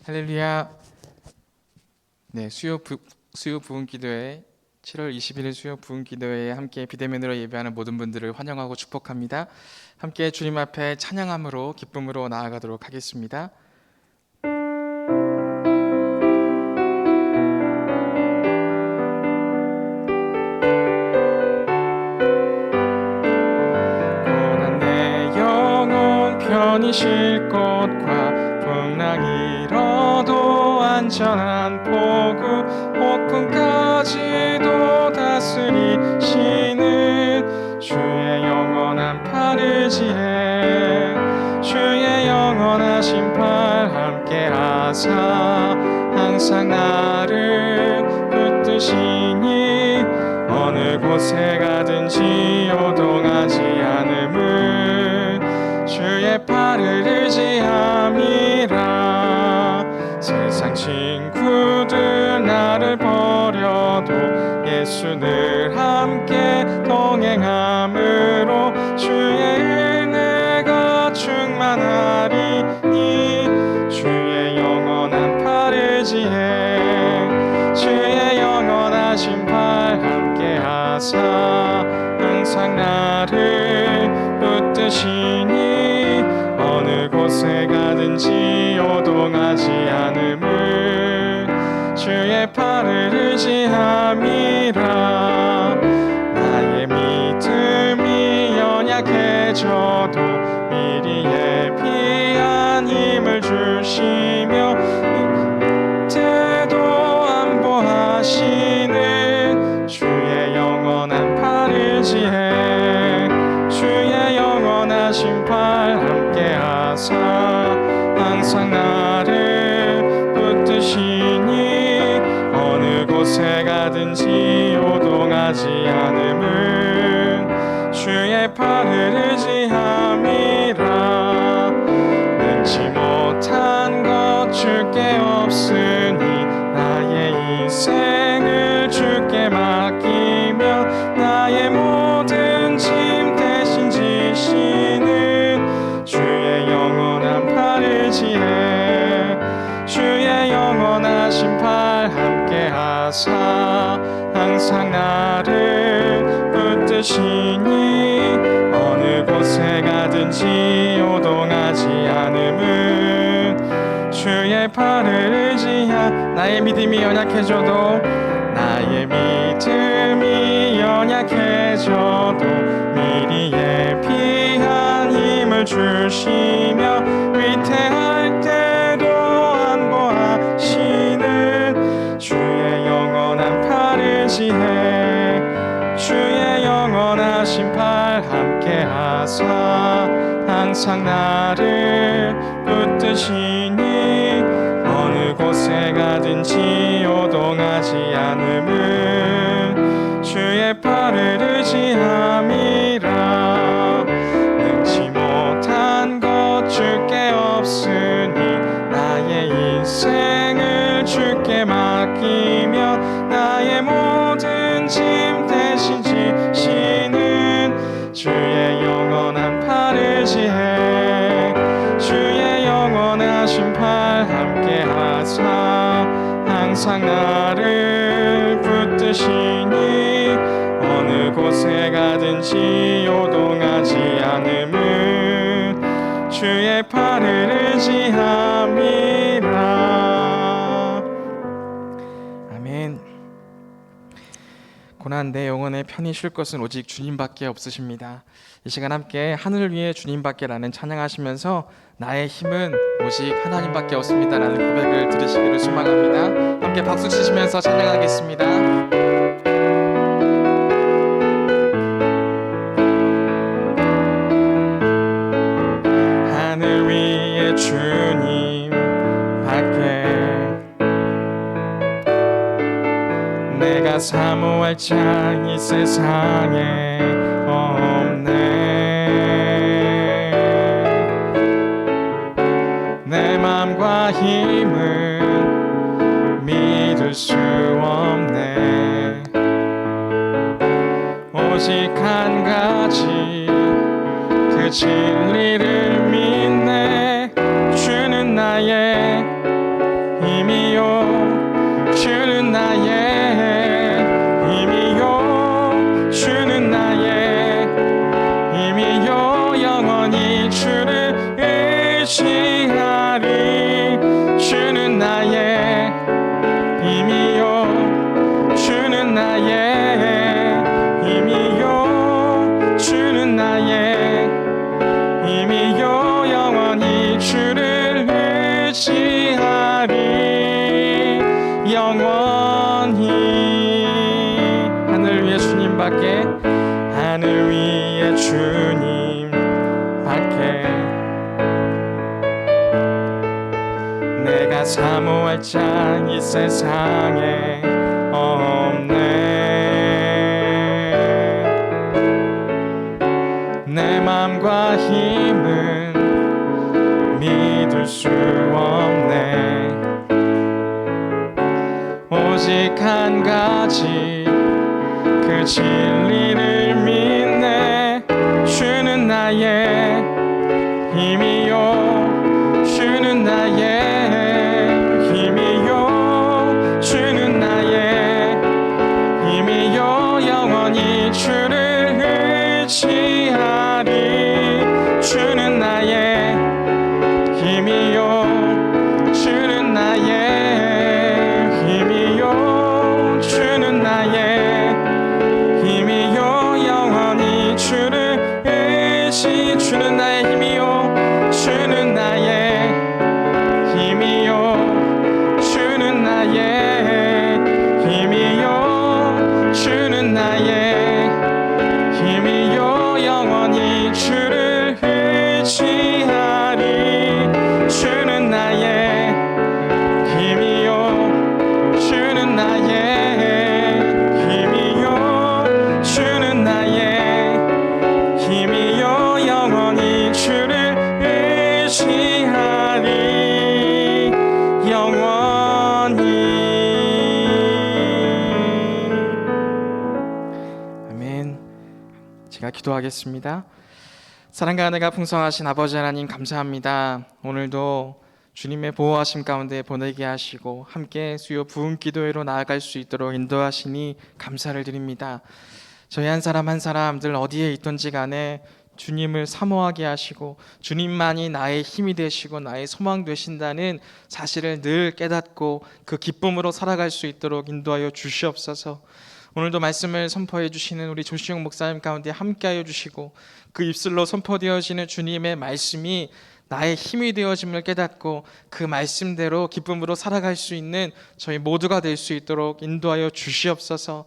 할렐루야. 네, 수요 부흥 기도회 7월 21일 수요 부흥 기도회에 함께 비대면으로 예배하는 모든 분들을 환영하고 축복합니다. 함께 주님 앞에 찬양함으로 기쁨으로 나아가도록 하겠습니다. 고난 내 영혼 편히 쉴 곳과 풍랑이 잃어도 안전한 포구 폭풍까지도 다스리시는 주의 영원한 팔을 의지해 주의 영원하신 팔 함께 하사 항상 나를 붙드시니 어느 곳에 가든지 요동하지 않음은 주의 팔을 의지함이라. 세상 친구들 나를 버려도 예수 늘 함께 동행함으로 주의 은혜가 충만하리니 주의 영원한 팔 의지해 주의 영원하신 팔 함께 하사 항상 나를 붙드시니 어느 곳에 가든지 요동하지 않음을 주의 팔을 의지함이라. 나의 믿음이 연약해져도 미리 예비한 힘을 주시며 때도 안보하시는 주의 영원한 팔 의지해 주의 영원하신 팔 함께 하사 항상 나를 붙드시니 어느 곳에 가든지 요동하지 않음은 주의 팔을 의지함이라. 능치 못한 것 주께 없으니 나의 인생을 주께 맡기며 나의 모든 짐 대신 지시는 주의 영원한 팔 의지해 주의 영원하신 팔 함께 하사 항상 나를 붙드시니 어느 곳에 가든지 요동하지 않음은 주의 팔을 의지하. 나의 믿음이 연약해져도 미리 예비한 힘을 주시며 위태할 때도 안보하시는 주의 영원한 팔 의지해 주의 영원하신 팔 함께 하사 항상 나를 붙드시니 어느 곳에 가든지 요동하지 않음은 주의 팔을 의지함이라. 능치 못한 것 주께 없으니 나의 인생을 주께 맡기며 나의 모든 짐 대신 지시는 주의 영원한 팔 의지해 주의 영원하신 팔 함께 하사 항상 나를 붙드시니 어느 곳에 가든지 요동하지 않음은 주의 팔을 의지함이라. 아멘. 고난 내 영혼에 편히 쉴 것은 오직 주님밖에 없으십니다. 이 시간 함께 하늘 위에 주님밖에라는 찬양하시면서 나의 힘은 오직 하나님밖에 없습니다라는 고백을 들으시기를 소망합니다. 함께 박수 치시면서 찬양하겠습니다. 하늘 위에 주님밖에 내가 사모할 자 이 세상에 없네. 내 맘과 힘은 믿을 수 없네. 오직 한 가지 그 진리를 믿네. 주는 나의 밖에 하늘 위에 주님 밖에 내가 사모할 자 이 세상에 없네. 내 맘과 힘은 믿을 수 없네. 오직 한 가지 그 진리를 믿네. 주는 나의 힘이요 주는 나의 힘이요 주는 나의 힘이요 영원히 주를 의지하리. 주는 나의 힘이요 주는 나의 힘이요 주는 나의 힘이요 영원히 주를 의지. 주는 나의 힘이요 주는 나의 힘이요 주는 나의 힘이요 주는 나의 힘이요 영원히 주를 의지하리. 주는 나의 힘이요 주는 나의 힘이요 주는 나의 힘이요 영원히 주를 의지하리. 영원히. 아멘. 제가 기도하겠습니다. 사랑과 은혜가 풍성하신 아버지 하나님 감사합니다. 오늘도 주님의 보호하심 가운데 보내게 하시고 함께 수요 부흥 기도회로 나아갈 수 있도록 인도하시니 감사를 드립니다. 저희 한 사람 한 사람들 어디에 있든지 간에 주님을 사모하게 하시고 주님만이 나의 힘이 되시고 나의 소망 되신다는 사실을 늘 깨닫고 그 기쁨으로 살아갈 수 있도록 인도하여 주시옵소서. 오늘도 말씀을 선포해 주시는 우리 조시영 목사님 가운데 함께하여 주시고 그 입술로 선포되어지는 주님의 말씀이 나의 힘이 되어짐을 깨닫고 그 말씀대로 기쁨으로 살아갈 수 있는 저희 모두가 될 수 있도록 인도하여 주시옵소서.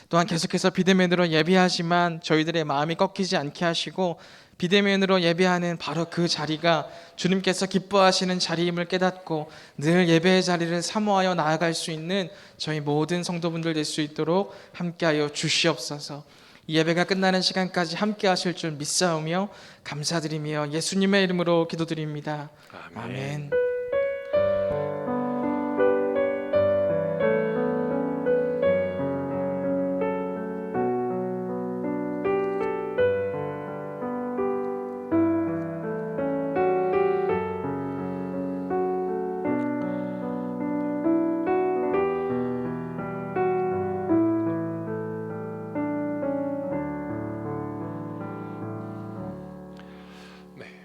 또한 계속해서 비대면으로 예배하지만 저희들의 마음이 꺾이지 않게 하시고 비대면으로 예배하는 바로 그 자리가 주님께서 기뻐하시는 자리임을 깨닫고 늘 예배의 자리를 사모하여 나아갈 수 있는 저희 모든 성도분들 될 수 있도록 함께하여 주시옵소서. 이 예배가 끝나는 시간까지 함께 하실 줄 믿사오며 감사드리며 예수님의 이름으로 기도드립니다. 아멘.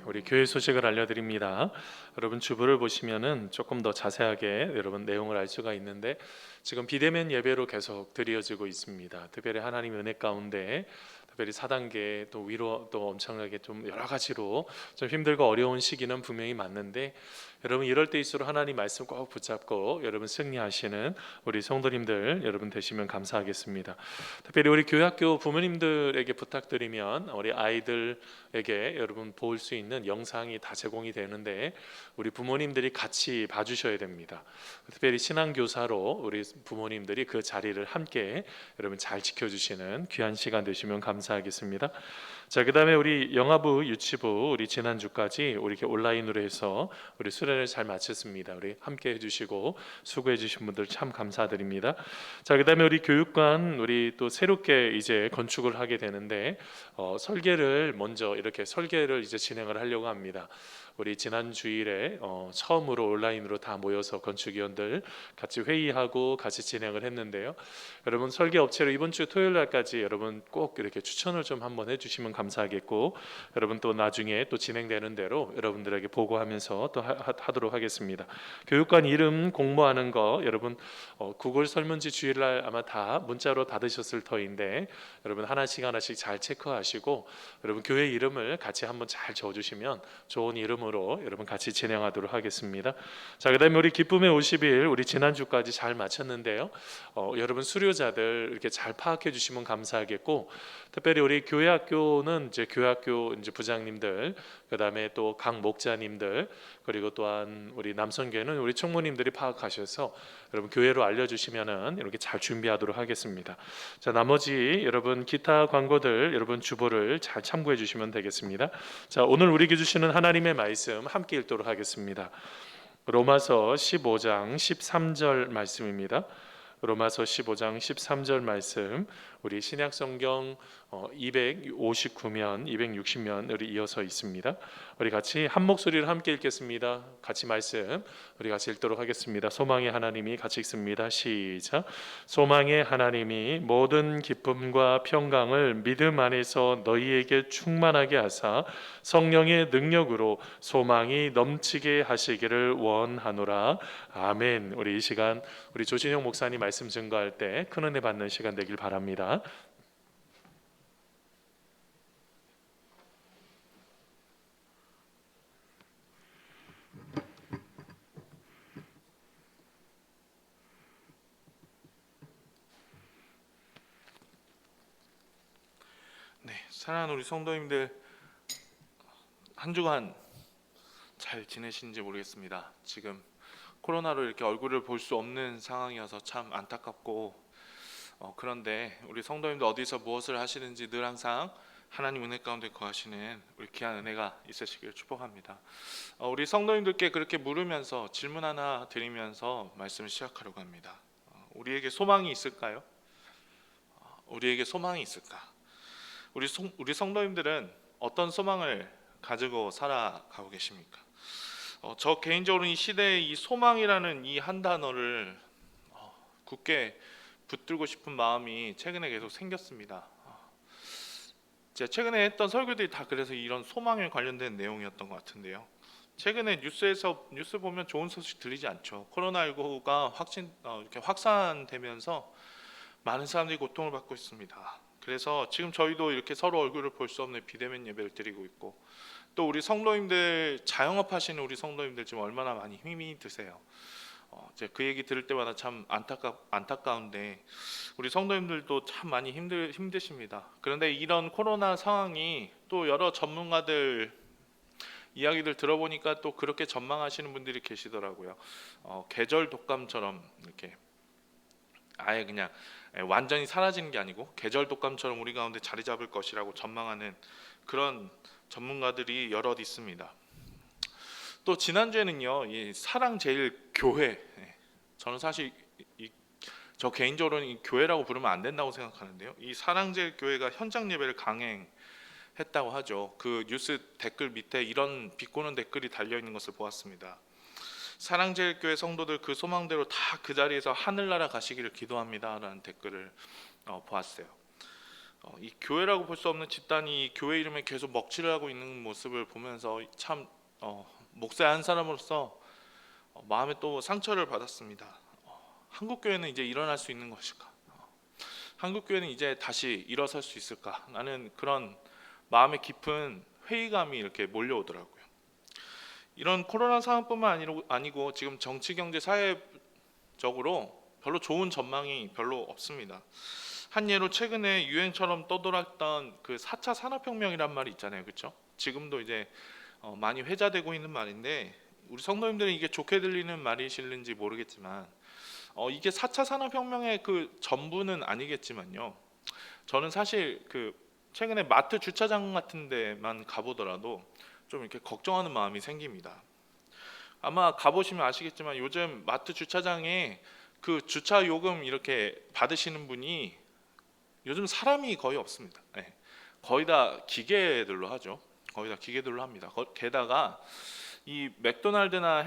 우리 교회 소식을 알려드립니다. 여러분 주보를 보시면은 조금 더 자세하게 여러분 내용을 알 수가 있는데 지금 비대면 예배로 계속 드려지고 있습니다. 특별히 하나님 은혜 가운데 특별히 4단계 또 위로 또 엄청나게 좀 여러 가지로 좀 힘들고 어려운 시기는 분명히 맞는데 여러분 이럴 때일수록 하나님 말씀 꼭 붙잡고 여러분 승리하시는 우리 성도님들 여러분 되시면 감사하겠습니다. 특별히 우리 교회학교 부모님들에게 부탁드리면 우리 아이들에게 여러분 볼 수 있는 영상이 다 제공이 되는데 우리 부모님들이 같이 봐주셔야 됩니다. 특별히 신앙교사로 우리 부모님들이 그 자리를 함께 여러분 잘 지켜주시는 귀한 시간 되시면 감사하겠습니다. 자, 그다음에 우리 영아부, 유치부 우리 지난주까지 우리 이렇게 온라인으로 해서 우리 수련을 잘 마쳤습니다. 우리 함께 해주시고 수고해주신 분들 참 감사드립니다. 자, 그다음에 우리 교육관 우리 또 새롭게 이제 건축을 하게 되는데 설계를 먼저 이렇게 설계를 이제 진행을 하려고 합니다. 우리 지난 주일에 처음으로 온라인으로 다 모여서 건축위원들 같이 회의하고 같이 진행을 했는데요. 여러분 설계 업체로 이번 주 토요일 날까지 여러분 꼭 이렇게 추천을 좀 한번 해주시면 감사하겠고, 여러분 또 나중에 또 진행되는 대로 여러분들에게 보고하면서 또 하도록 하겠습니다. 교육관 이름 공모하는 거 여러분 구글 설문지 주일날 아마 다 문자로 받으셨을 터인데, 여러분 하나씩 잘 체크하시고 여러분 교회 이름을 같이 한번 잘 적어주시면 좋은 이름으로 여러분 같이 진행하도록 하겠습니다. 자, 그다음에 우리 기쁨의 50일 우리 지난주까지 잘 마쳤는데요. 여러분 수료자들 이렇게 잘 파악해 주시면 감사하겠고, 특별히 우리 교회학교는 이제 교회학교 이제 부장님들, 그다음에 또 각 목자님들, 그리고 또한 우리 남성교회는 우리 총무님들이 파악하셔서 여러분 교회로 알려주시면은 이렇게 잘 준비하도록 하겠습니다. 자, 나머지 여러분 기타 광고들 여러분 주보를 잘 참고해 주시면 되겠습니다. 자, 오늘 우리에게 주시는 하나님의 말씀 함께 읽도록 하겠습니다. 로마서 15장 13절 말씀입니다. 로마서 15장 13절 말씀, 우리 신약성경 259면 260면으로 이어서 있습니다. 우리 같이 한 목소리를 함께 읽겠습니다. 같이 말씀 우리 같이 읽도록 하겠습니다. 소망의 하나님이 같이 읽습니다. 시작. 소망의 하나님이 모든 기쁨과 평강을 믿음 안에서 너희에게 충만하게 하사 성령의 능력으로 소망이 넘치게 하시기를 원하노라. 아멘. 우리 이 시간 우리 조진영 목사님 말씀 증거할 때 큰 은혜 받는 시간 되길 바랍니다. 네, 사랑하는 우리 성도님들, 한 주간 잘 지내시는지 모르겠습니다. 지금 코로나로 이렇게 얼굴을 볼 수 없는 상황이어서 참 안타깝고, 그런데 우리 성도님들 어디서 무엇을 하시는지 늘 항상 하나님 은혜 가운데 거하시는 우리 귀한 은혜가 있으시길 축복합니다. 우리 성도님들께 그렇게 물으면서 질문 하나 드리면서 말씀을 시작하려고 합니다. 우리에게 소망이 있을까요? 우리에게 소망이 있을까? 우리 성도님들은 어떤 소망을 가지고 살아가고 계십니까? 저 개인적으로 이 시대의 이 소망이라는 이 한 단어를 굳게 붙들고 싶은 마음이 최근에 계속 생겼습니다. 제가 최근에 했던 설교들이 다 그래서 이런 소망에 관련된 내용이었던 것 같은데요. 최근에 뉴스 보면 좋은 소식 들리지 않죠. 코로나19가 이렇게 확산되면서 많은 사람들이 고통을 받고 있습니다. 그래서 지금 저희도 이렇게 서로 얼굴을 볼 수 없는 비대면 예배를 드리고 있고, 또 우리 성도님들 자영업 하시는 우리 성도님들 지금 얼마나 많이 힘이 드세요. 제가 그 얘기 들을 때마다 참 안타까운데 우리 성도님들도 참 많이 힘드십니다. 그런데 이런 코로나 상황이 또 여러 전문가들 이야기들 들어보니까 또 그렇게 전망하시는 분들이 계시더라고요. 계절 독감처럼 이렇게 아예 그냥 완전히 사라지는 게 아니고 계절 독감처럼 우리 가운데 자리 잡을 것이라고 전망하는 그런 전문가들이 여럿 있습니다. 또 지난주에는요, 이 사랑제일교회, 저는 사실 저 개인적으로는 이 교회라고 부르면 안 된다고 생각하는데요, 이 사랑제일교회가 현장 예배를 강행했다고 하죠. 그 뉴스 댓글 밑에 이런 비꼬는 댓글이 달려 있는 것을 보았습니다. 사랑제일교회 성도들 그 소망대로 다 그 자리에서 하늘나라 가시기를 기도합니다라는 댓글을 보았어요. 이 교회라고 볼 수 없는 집단이 교회 이름에 계속 먹칠을 하고 있는 모습을 보면서 참 목사 한 사람으로서 마음에 또 상처를 받았습니다. 한국 교회는 이제 일어날 수 있는 것일까? 한국 교회는 이제 다시 일어설 수 있을까? 라는 그런 마음의 깊은 회의감이 이렇게 몰려오더라고요. 이런 코로나 상황뿐만 아니고 지금 정치, 경제, 사회적으로 별로 좋은 전망이 별로 없습니다. 한 예로 최근에 유행처럼 떠돌았던 그 4차 산업혁명이란 말이 있잖아요, 그렇죠? 지금도 이제 많이 회자되고 있는 말인데, 우리 성도님들은 이게 좋게 들리는 말이실는지 모르겠지만 이게 4차 산업혁명의 그 전부는 아니겠지만요, 저는 사실 그 최근에 마트 주차장 같은 데만 가보더라도 좀 이렇게 걱정하는 마음이 생깁니다. 아마 가보시면 아시겠지만 요즘 마트 주차장에 그 주차 요금 이렇게 받으시는 분이 요즘 사람이 거의 없습니다. 네. 거의 다 기계들로 하죠. 거의 다 기계들로 합니다. 게다가 이 맥도날드나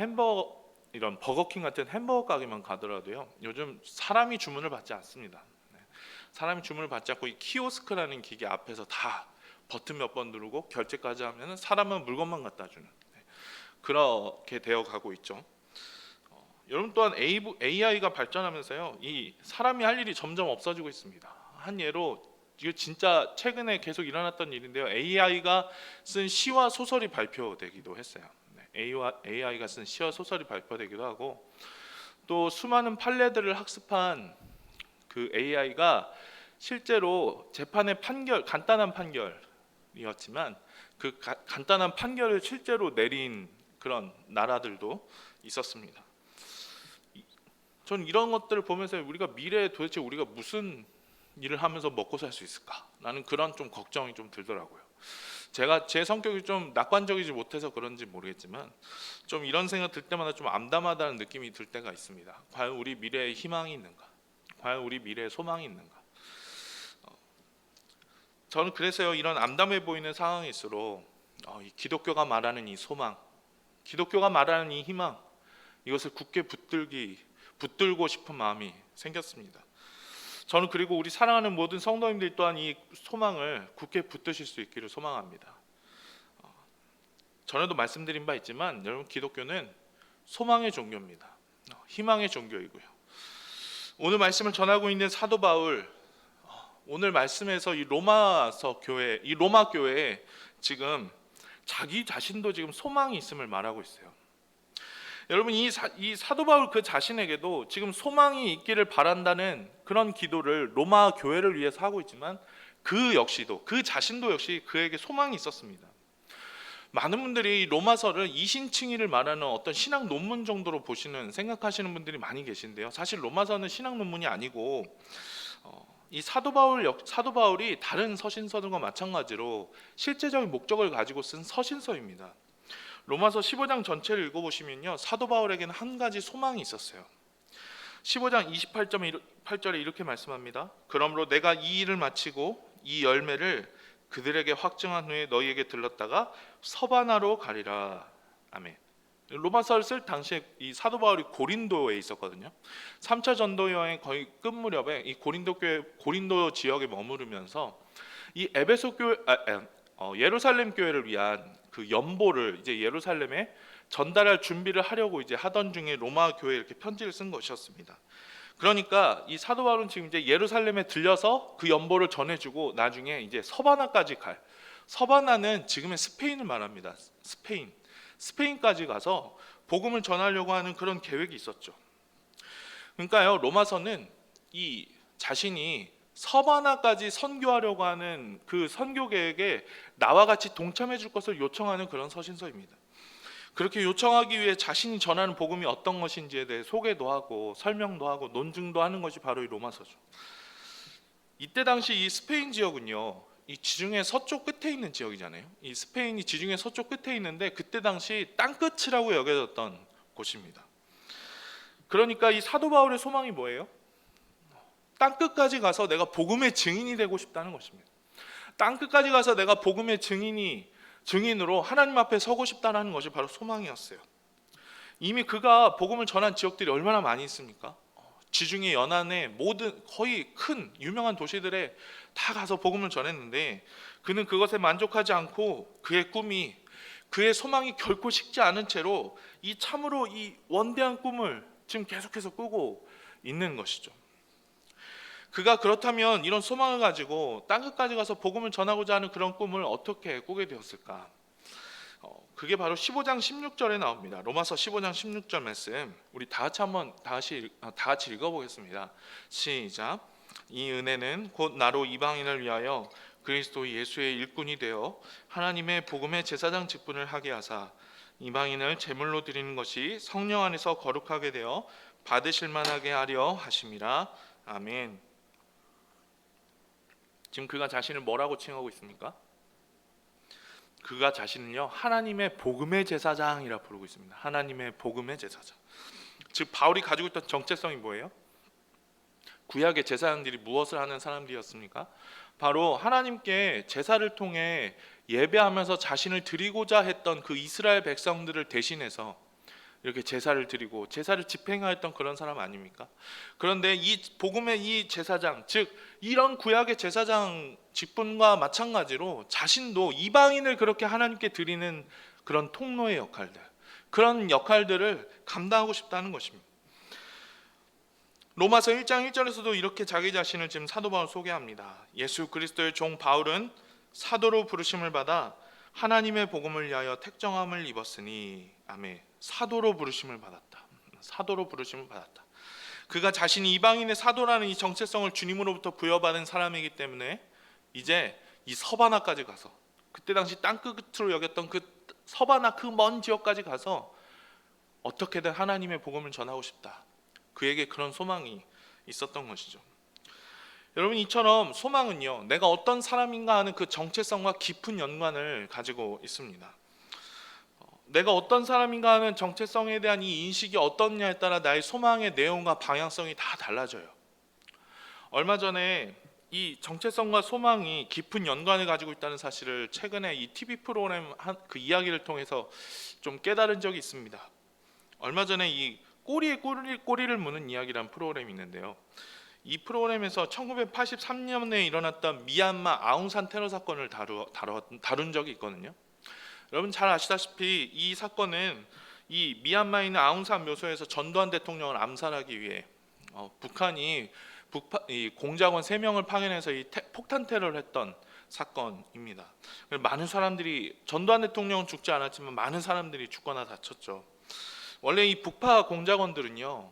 이런 버거킹 같은 햄버거 가게만 가더라도요, 요즘 사람이 주문을 받지 않습니다. 네. 사람이 주문을 받지 않고 이 키오스크라는 기계 앞에서 다 버튼 몇 번 누르고 결제까지 하면은 사람은 물건만 갖다 주는, 그렇게 되어 가고 있죠. 여러분 또한 AI가 발전하면서요, 이 사람이 할 일이 점점 없어지고 있습니다. 한 예로, 이거 진짜 최근에 계속 일어났던 일인데요. AI가 쓴 시와 소설이 발표되기도 했어요. AI가 쓴 시와 소설이 발표되기도 하고, 또 수많은 판례들을 학습한 그 AI가 실제로 재판의 판결, 간단한 판결이었지만 그 간단한 판결을 실제로 내린 그런 나라들도 있었습니다. 저는 이런 것들을 보면서 우리가 미래에 도대체 우리가 무슨 일을 하면서 먹고 살 수 있을까? 나는 그런 좀 걱정이 좀 들더라고요. 제가 제 성격이 좀 낙관적이지 못해서 그런지 모르겠지만 좀 이런 생각 들 때마다 좀 암담하다는 느낌이 들 때가 있습니다. 과연 우리 미래에 희망이 있는가? 과연 우리 미래에 소망이 있는가? 저는 그래서요, 이런 암담해 보이는 상황일수록 이 기독교가 말하는 이 소망, 기독교가 말하는 이 희망, 이것을 굳게 붙들고 싶은 마음이 생겼습니다. 저는 그리고 우리 사랑하는 모든 성도님들 또한 이 소망을 굳게 붙드실 수 있기를 소망합니다. 전에도 말씀드린 바 있지만 여러분, 기독교는 소망의 종교입니다. 희망의 종교이고요. 오늘 말씀을 전하고 있는 사도 바울, 오늘 말씀에서 이 로마서 교회, 이 로마 교회에 지금 자기 자신도 지금 소망이 있음을 말하고 있어요. 여러분, 이 사도 바울 그 자신에게도 지금 소망이 있기를 바란다는 그런 기도를 로마 교회를 위해서 하고 있지만 그 자신도 역시 그에게 소망이 있었습니다. 많은 분들이 로마서를 이신칭의를 말하는 어떤 신학 논문 정도로 생각하시는 분들이 많이 계신데요. 사실 로마서는 신학 논문이 아니고 이 사도 바울이 다른 서신서들과 마찬가지로 실제적인 목적을 가지고 쓴 서신서입니다. 로마서 15장 전체를 읽어보시면요, 사도 바울에게는 한 가지 소망이 있었어요. 15장 28절에 이렇게 말씀합니다. 그러므로 내가 이 일을 마치고 이 열매를 그들에게 확증한 후에 너희에게 들렀다가 서바나로 가리라. 아멘. 로마서를 쓸 당시에 이 사도 바울이 고린도에 있었거든요. 3차 전도 여행 거의 끝 무렵에 이 고린도 지역에 머무르면서 이 예루살렘 교회를 위한 그 연보를 이제 예루살렘에 전달할 준비를 하려고 이제 하던 중에 로마 교회에 이렇게 편지를 쓴 것이었습니다. 그러니까 이 사도 바울은 지금 이제 예루살렘에 들려서 그 연보를 전해주고 나중에 이제 서바나까지 서바나는 지금의 스페인을 말합니다. 스페인까지 가서 복음을 전하려고 하는 그런 계획이 있었죠. 그러니까요, 로마서는 이 자신이 서바나까지 선교하려고 하는 그 선교 계획에 나와 같이 동참해 줄 것을 요청하는 그런 서신서입니다. 그렇게 요청하기 위해 자신이 전하는 복음이 어떤 것인지에 대해 소개도 하고 설명도 하고 논증도 하는 것이 바로 이 로마서죠. 이때 당시 이 스페인 지역은요, 이 지중해 서쪽 끝에 있는 지역이잖아요. 이 스페인이 지중해 서쪽 끝에 있는데 그때 당시 땅끝이라고 여겨졌던 곳입니다. 그러니까 이 사도 바울의 소망이 뭐예요? 땅끝까지 가서 내가 복음의 증인이 되고 싶다는 것입니다. 땅끝까지 가서 내가 복음의 증인으로 하나님 앞에 서고 싶다는 것이 바로 소망이었어요. 이미 그가 복음을 전한 지역들이 얼마나 많이 있습니까? 지중해 연안의 모든 거의 큰 유명한 도시들에 다 가서 복음을 전했는데 그는 그것에 만족하지 않고 그의 소망이 결코 식지 않은 채로 참으로 이 원대한 꿈을 지금 계속해서 꾸고 있는 것이죠. 그가 그렇다면 이런 소망을 가지고 땅끝까지 가서 복음을 전하고자 하는 그런 꿈을 어떻게 꾸게 되었을까? 그게 바로 15장 16절에 나옵니다. 로마서 15장 16절 말씀 우리 다 같이 읽어보겠습니다. 시작. 이 은혜는 곧 나로 이방인을 위하여 그리스도 예수의 일꾼이 되어 하나님의 복음의 제사장 직분을 하게 하사 이방인을 제물로 드리는 것이 성령 안에서 거룩하게 되어 받으실 만하게 하려 하심이라. 아멘. 지금 그가 자신을 뭐라고 칭하고 있습니까? 그가 자신을요, 하나님의 복음의 제사장이라 부르고 있습니다. 하나님의 복음의 제사장. 즉 바울이 가지고 있던 정체성이 뭐예요? 구약의 제사장들이 무엇을 하는 사람들이었습니까? 바로 하나님께 제사를 통해 예배하면서 자신을 드리고자 했던 그 이스라엘 백성들을 대신해서 이렇게 제사를 드리고 제사를 집행하였던 그런 사람 아닙니까? 그런데 이 복음의 이 제사장, 즉 이런 구약의 제사장 직분과 마찬가지로 자신도 이방인을 그렇게 하나님께 드리는 그런 통로의 역할들, 그런 역할들을 감당하고 싶다는 것입니다. 로마서 1장 1절에서도 이렇게 자기 자신을 지금 사도 바울 소개합니다. 예수 그리스도의 종 바울은 사도로 부르심을 받아 하나님의 복음을 위하여 택정함을 입었으니, 아멘. 사도로 부르심을 받았다. 사도로 부르심을 받았다. 그가 자신이 이방인의 사도라는 이 정체성을 주님으로부터 부여받은 사람이기 때문에 이제 이 서바나까지 가서, 그때 당시 땅끝으로 여겼던 그 서바나 그 먼 지역까지 가서 어떻게든 하나님의 복음을 전하고 싶다. 그에게 그런 소망이 있었던 것이죠. 여러분, 이처럼 소망은요, 내가 어떤 사람인가 하는 그 정체성과 깊은 연관을 가지고 있습니다. 내가 어떤 사람인가 하는 정체성에 대한 이 인식이 어떻냐에 따라 나의 소망의 내용과 방향성이 다 달라져요. 얼마 전에 이 정체성과 소망이 깊은 연관을 가지고 있다는 사실을 최근에 이 TV 프로그램 그 이야기를 통해서 좀 깨달은 적이 있습니다. 얼마 전에 이 꼬리에 꼬리를 무는 이야기라는 프로그램이 있는데요. 이 프로그램에서 1983년에 일어났던 미얀마 아웅산 테러 사건을 다룬 적이 있거든요. 여러분 잘 아시다시피 이 사건은 이 미얀마에 있는 아웅산 묘소에서 전두환 대통령을 암살하기 위해 북한이 이 공작원 3명을 파견해서 이 폭탄 테러를 했던 사건입니다. 많은 사람들이, 전두환 대통령은 죽지 않았지만 많은 사람들이 죽거나 다쳤죠. 원래 이 북파 공작원들은요,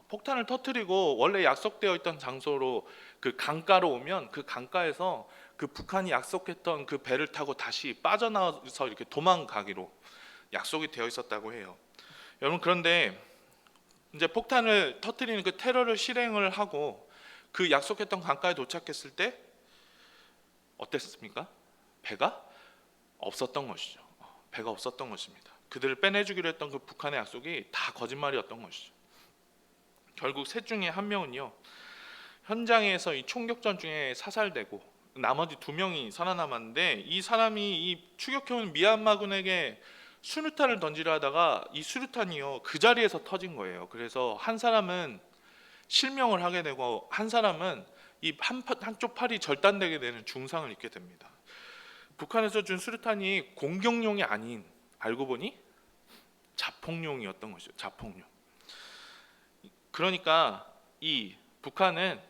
폭탄을 터뜨리고 원래 약속되어 있던 장소로 그 강가로 오면 그 강가에서 그 북한이 약속했던 그 배를 타고 다시 빠져나와서 이렇게 도망가기로 약속이 되어 있었다고 해요. 여러분, 그런데 이제 폭탄을 터뜨리는 그 테러를 실행을 하고 그 약속했던 강가에 도착했을 때 어땠습니까? 배가 없었던 것이죠. 배가 없었던 것입니다. 그들을 빼내주기로 했던 그 북한의 약속이 다 거짓말이었던 것이죠. 결국 셋 중에 한 명은요, 현장에서 이 총격전 중에 사살되고 나머지 2명이 살아남았는데, 이 사람이 이 추격해온 미얀마군에게 수류탄을 던지려 하다가 이 수류탄이요 그 자리에서 터진 거예요. 그래서 한 사람은 실명을 하게 되고 한 사람은 이 한쪽 팔이 절단되게 되는 중상을 입게 됩니다. 북한에서 준 수류탄이 공격용이 아닌, 알고 보니 자폭용이었던 것이죠. 자폭용. 그러니까 이 북한은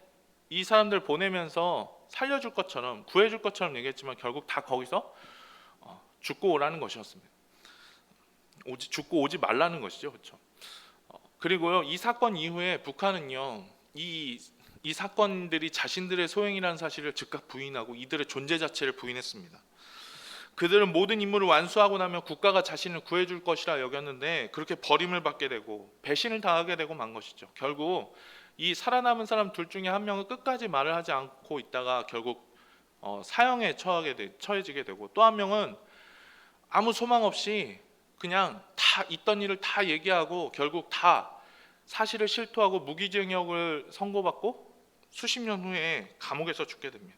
이 사람들 보내면서 살려줄 것처럼, 구해줄 것처럼 얘기했지만 결국 다 거기서 죽고 오라는 것이었습니다. 죽고 오지 말라는 것이죠. 그렇죠? 그리고요, 이 사건 이후에 북한은요, 이 사건들이 자신들의 소행이라는 사실을 즉각 부인하고 이들의 존재 자체를 부인했습니다. 그들은 모든 임무를 완수하고 나면 국가가 자신을 구해줄 것이라 여겼는데 그렇게 버림을 받게 되고 배신을 당하게 되고 만 것이죠. 결국 이 살아남은 사람 둘 중에 한 명은 끝까지 말을 하지 않고 있다가 결국 사형에 처해지게 되고, 또 한 명은 아무 소망 없이 그냥 다 있던 일을 다 얘기하고 결국 다 사실을 실토하고 무기징역을 선고받고 수십 년 후에 감옥에서 죽게 됩니다.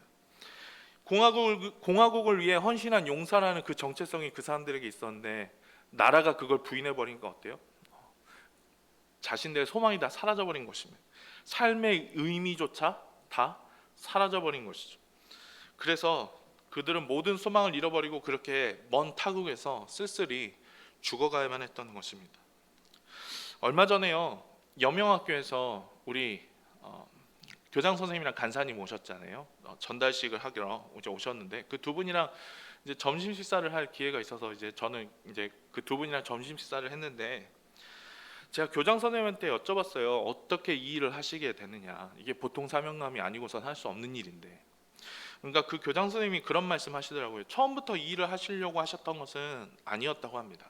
공화국을 위해 헌신한 용사라는 그 정체성이 그 사람들에게 있었는데 나라가 그걸 부인해버리니까 어때요? 자신들의 소망이 다 사라져버린 것입니다. 삶의 의미조차 다 사라져버린 것이죠. 그래서 그들은 모든 소망을 잃어버리고 그렇게 먼 타국에서 쓸쓸히 죽어가야만 했던 것입니다. 얼마 전에요, 여명학교에서 우리 교장 선생님이랑 간사님 오셨잖아요. 전달식을 하기로 이제 오셨는데 그 두 분이랑 이제 점심 식사를 할 기회가 있어서 이제 저는 이제 그 두 분이랑 점심 식사를 했는데, 제가 교장 선생님한테 여쭤봤어요. 어떻게 이 일을 하시게 되느냐? 이게 보통 사명감이 아니고선 할 수 없는 일인데. 그러니까 그 교장 선생님이 그런 말씀하시더라고요. 처음부터 이 일을 하시려고 하셨던 것은 아니었다고 합니다.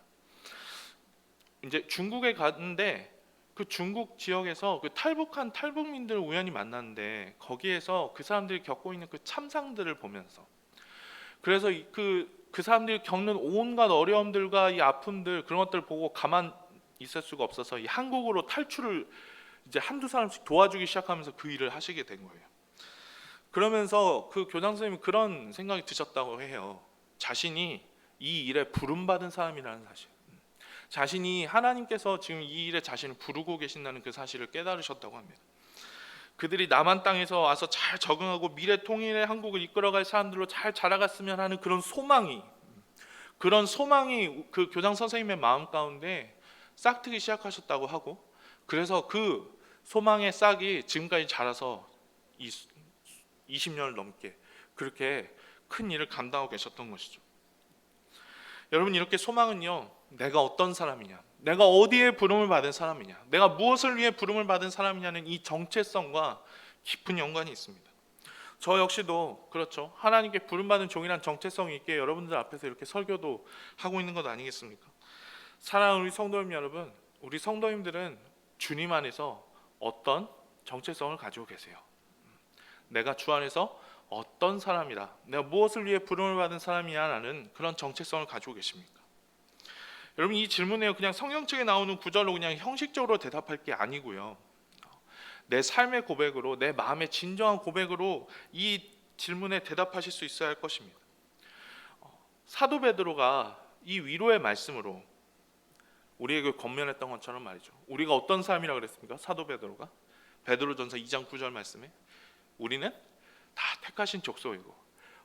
이제 중국에 갔는데 그 중국 지역에서 그 탈북한 탈북민들을 우연히 만났는데 거기에서 그 사람들이 겪고 있는 그 참상들을 보면서, 그래서 그 사람들이 겪는 온갖 어려움들과 이 아픔들, 그런 것들을 보고 가만 있을 수가 없어서 이 한국으로 탈출을 이제 한두 사람씩 도와주기 시작하면서 그 일을 하시게 된 거예요. 그러면서 그 교장 선생님이 그런 생각이 드셨다고 해요. 자신이 이 일에 부름받은 사람이라는 사실, 자신이 하나님께서 지금 이 일에 자신을 부르고 계신다는 그 사실을 깨달으셨다고 합니다. 그들이 남한 땅에서 와서 잘 적응하고 미래 통일의 한국을 이끌어갈 사람들로 잘 자라갔으면 하는 그런 소망이 그 교장 선생님의 마음 가운데 싹트기 시작하셨다고 하고, 그래서 그 소망의 싹이 지금까지 자라서 20년을 넘게 그렇게 큰 일을 감당하고 계셨던 것이죠. 여러분, 이렇게 소망은요, 내가 어떤 사람이냐, 내가 어디에 부름을 받은 사람이냐, 내가 무엇을 위해 부름을 받은 사람이냐는 이 정체성과 깊은 연관이 있습니다. 저 역시도 그렇죠. 하나님께 부름받은 종이란 정체성이 있게 여러분들 앞에서 이렇게 설교도 하고 있는 것 아니겠습니까? 사랑하는 우리 성도님 여러분, 우리 성도님들은 주님 안에서 어떤 정체성을 가지고 계세요? 내가 주 안에서 어떤 사람이다, 내가 무엇을 위해 부름을 받은 사람이냐라는 그런 정체성을 가지고 계십니까? 여러분, 이 질문에 그냥 성경책에 나오는 구절로 그냥 형식적으로 대답할 게 아니고요, 내 삶의 고백으로, 내 마음의 진정한 고백으로 이 질문에 대답하실 수 있어야 할 것입니다. 사도 베드로가 이 위로의 말씀으로 우리에게 권면했던 것처럼 말이죠, 우리가 어떤 사람이라고 그랬습니까? 사도 베드로가 베드로전서 2장 9절 말씀에 우리는 다 택하신 족속이고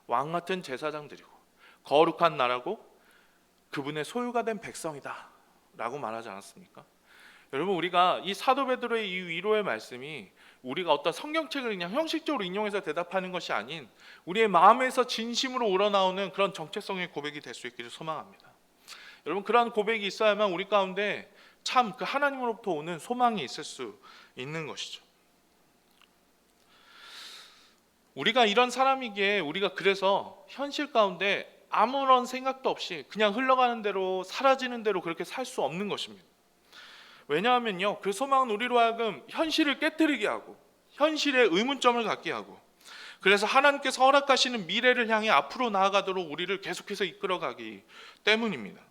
왕 같은 제사장들이고 거룩한 나라고 그분의 소유가 된 백성이다 라고 말하지 않았습니까? 여러분, 우리가 이 사도 베드로의 이 위로의 말씀이 우리가 어떤 성경책을 그냥 형식적으로 인용해서 대답하는 것이 아닌 우리의 마음에서 진심으로 우러나오는 그런 정체성의 고백이 될 수 있기를 소망합니다. 여러분, 그러한 고백이 있어야만 우리 가운데 참 그 하나님으로부터 오는 소망이 있을 수 있는 것이죠. 우리가 이런 사람이기에 우리가 그래서 현실 가운데 아무런 생각도 없이 그냥 흘러가는 대로 사라지는 대로 그렇게 살 수 없는 것입니다. 왜냐하면요, 그 소망은 우리로 하여금 현실을 깨뜨리게 하고 현실에 의문점을 갖게 하고, 그래서 하나님께서 허락하시는 미래를 향해 앞으로 나아가도록 우리를 계속해서 이끌어가기 때문입니다.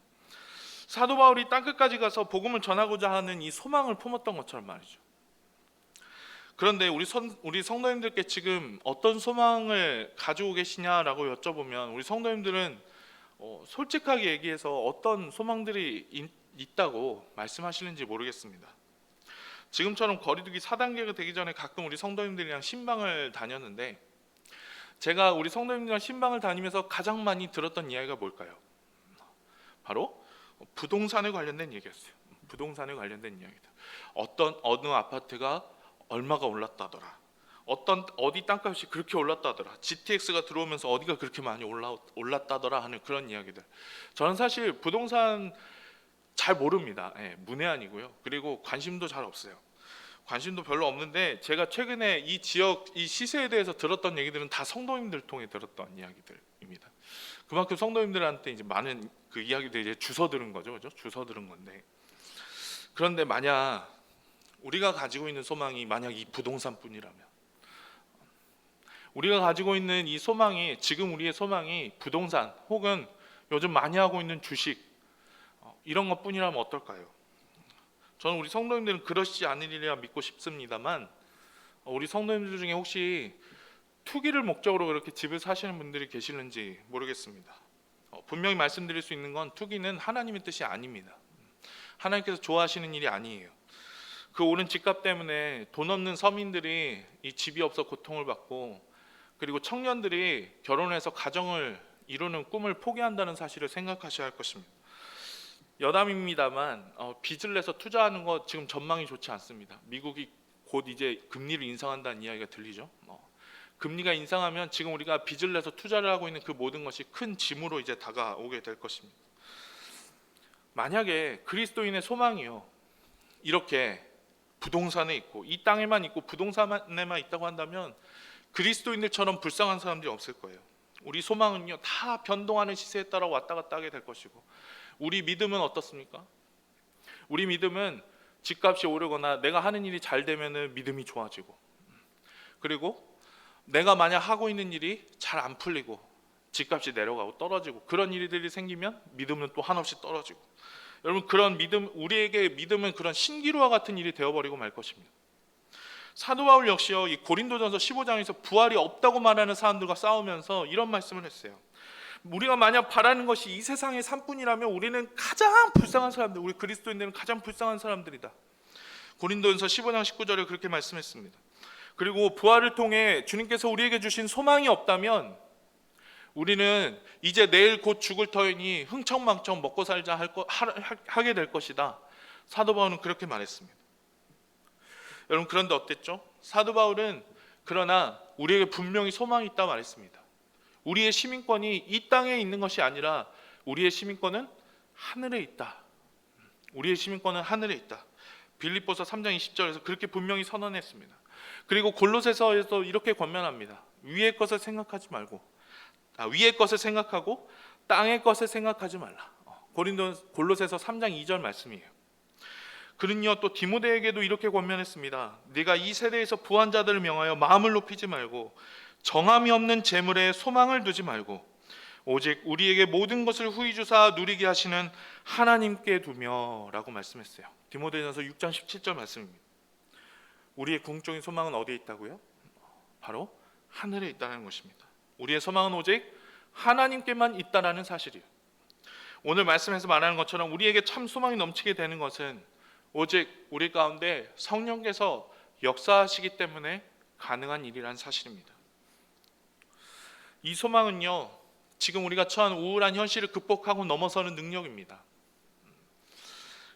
사도 바울이 땅끝까지 가서 복음을 전하고자 하는 이 소망을 품었던 것처럼 말이죠. 그런데 우리 성도님들께 지금 어떤 소망을 가지고 계시냐라고 여쭤보면 우리 성도님들은 솔직하게 얘기해서 어떤 소망들이 있다고 말씀하시는지 모르겠습니다. 지금처럼 거리두기 4단계가 되기 전에 가끔 우리 성도님들이랑 신방을 다녔는데, 제가 우리 성도님들이랑 신방을 다니면서 가장 많이 들었던 이야기가 뭘까요? 바로 부동산에 관련된 얘기였어요. 부동산에 관련된 이야기다. 어느 아파트가 얼마가 올랐다더라, 어디 땅값이 그렇게 올랐다더라, GTX가 들어오면서 어디가 그렇게 많이 올랐다더라 하는 그런 이야기들. 저는 사실 부동산 잘 모릅니다. 문외한이고요. 그리고 관심도 잘 없어요. 관심도 별로 없는데, 제가 최근에 이 지역 이 시세에 대해서 들었던 얘기들은 다 성도님들 통해 들었던 이야기들입니다. 그만큼 성도님들한테 이제 많은 그 이야기들이 이제 주워 들은 거죠, 그죠? 주워 들은 건데, 그런데 만약 우리가 가지고 있는 소망이 만약 이 부동산뿐이라면, 우리가 가지고 있는 이 소망이, 지금 우리의 소망이 부동산 혹은 요즘 많이 하고 있는 주식 이런 것뿐이라면 어떨까요? 저는 우리 성도님들은 그러시지 않으리라 믿고 싶습니다만, 우리 성도님들 중에 혹시 투기를 목적으로 그렇게 집을 사시는 분들이 계시는지 모르겠습니다. 분명히 말씀드릴 수 있는 건 투기는 하나님의 뜻이 아닙니다. 하나님께서 좋아하시는 일이 아니에요. 그 오른 집값 때문에 돈 없는 서민들이 이 집이 없어 고통을 받고, 그리고 청년들이 결혼해서 가정을 이루는 꿈을 포기한다는 사실을 생각하셔야 할 것입니다. 여담입니다만 빚을 내서 투자하는 거 지금 전망이 좋지 않습니다. 미국이 곧 이제 금리를 인상한다는 이야기가 들리죠. 금리가 인상하면 지금 우리가 빚을 내서 투자를 하고 있는 그 모든 것이 큰 짐으로 이제 다가오게 될 것입니다. 만약에 그리스도인의 소망이요, 이렇게 부동산에 있고 이 땅에만 있고 부동산에만 있다고 한다면 그리스도인들처럼 불쌍한 사람들이 없을 거예요. 우리 소망은요, 다 변동하는 시세에 따라 왔다 갔다 하게 될 것이고, 우리 믿음은 어떻습니까? 우리 믿음은 집값이 오르거나 내가 하는 일이 잘 되면은 믿음이 좋아지고, 그리고 내가 만약 하고 있는 일이 잘 안 풀리고 집값이 내려가고 떨어지고 그런 일들이 생기면 믿음은 또 한없이 떨어지고, 여러분, 그런 믿음, 우리에게 믿음은 그런 신기루와 같은 일이 되어버리고 말 것입니다. 사도 바울 역시요, 이 고린도전서 15장에서 부활이 없다고 말하는 사람들과 싸우면서 이런 말씀을 했어요. 우리가 만약 바라는 것이 이 세상의 삶뿐이라면 우리는 가장 불쌍한 사람들, 우리 그리스도인들은 가장 불쌍한 사람들이다. 고린도전서 15장 19절에 그렇게 말씀했습니다. 그리고 부활을 통해 주님께서 우리에게 주신 소망이 없다면 우리는 이제 내일 곧 죽을 터이니 흥청망청 먹고 살자 하게 될 것이다. 사도 바울은 그렇게 말했습니다. 여러분, 그런데 어땠죠? 사도 바울은 그러나 우리에게 분명히 소망이 있다 말했습니다. 우리의 시민권이 이 땅에 있는 것이 아니라 우리의 시민권은 하늘에 있다. 우리의 시민권은 하늘에 있다. 빌립보서 3장 20절에서 그렇게 분명히 선언했습니다. 그리고 골로새서에서 이렇게 권면합니다. 위의 것을 생각하지 말고 위의 것을 생각하고 땅의 것을 생각하지 말라. 골로새서 3장 2절 말씀이에요. 그는요 또 디모데에게도 이렇게 권면했습니다. 네가 이 세대에서 부한 자들을 명하여 마음을 높이지 말고 정함이 없는 재물에 소망을 두지 말고 오직 우리에게 모든 것을 후히 주사 누리게 하시는 하나님께 두며라고 말씀했어요. 디모데전서 6장 17절 말씀입니다. 우리의 궁극적인 소망은 어디에 있다고요? 바로 하늘에 있다는 것입니다. 우리의 소망은 오직 하나님께만 있다라는 사실이에요. 오늘 말씀에서 말하는 것처럼 우리에게 참 소망이 넘치게 되는 것은 오직 우리 가운데 성령께서 역사하시기 때문에 가능한 일이라는 사실입니다. 이 소망은요 지금 우리가 처한 우울한 현실을 극복하고 넘어서는 능력입니다.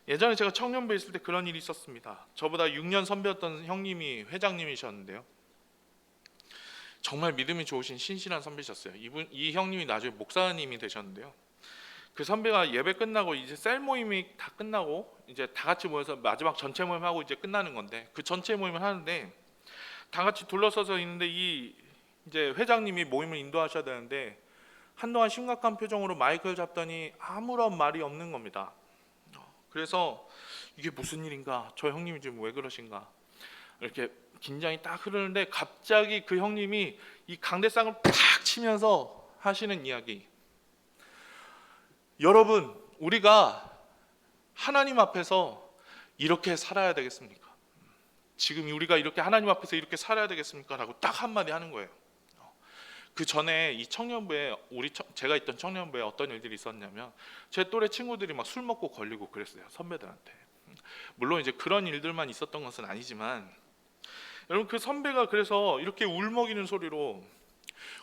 예전에 제가 청년부에 있을 때 그런 일이 있었습니다. 저보다 6년 선배였던 형님이 회장님이셨는데요, 정말 믿음이 좋으신 신실한 선배셨어요. 이 형님이 나중에 목사님이 되셨는데요, 그 선배가 예배 끝나고 이제 셀 모임이 다 끝나고 이제 다 같이 모여서 마지막 전체 모임 하고 이제 끝나는 건데, 그 전체 모임을 하는데 다 같이 둘러서서 있는데 이 이제 회장님이 모임을 인도하셔야 되는데 한동안 심각한 표정으로 마이크를 잡더니 아무런 말이 없는 겁니다. 그래서 이게 무슨 일인가, 저 형님이 지금 왜 그러신가 이렇게 긴장이 딱 흐르는데 갑자기 그 형님이 이 강대상을 팍 치면서 하시는 이야기, 여러분 우리가 하나님 앞에서 이렇게 살아야 되겠습니까? 지금 우리가 이렇게 하나님 앞에서 이렇게 살아야 되겠습니까? 라고 딱 한마디 하는 거예요. 그 전에 이 청년부에 제가 있던 청년부에 어떤 일들이 있었냐면 제 또래 친구들이 막 술 먹고 걸리고 그랬어요, 선배들한테. 물론 이제 그런 일들만 있었던 것은 아니지만 여러분 그 선배가 그래서 이렇게 울먹이는 소리로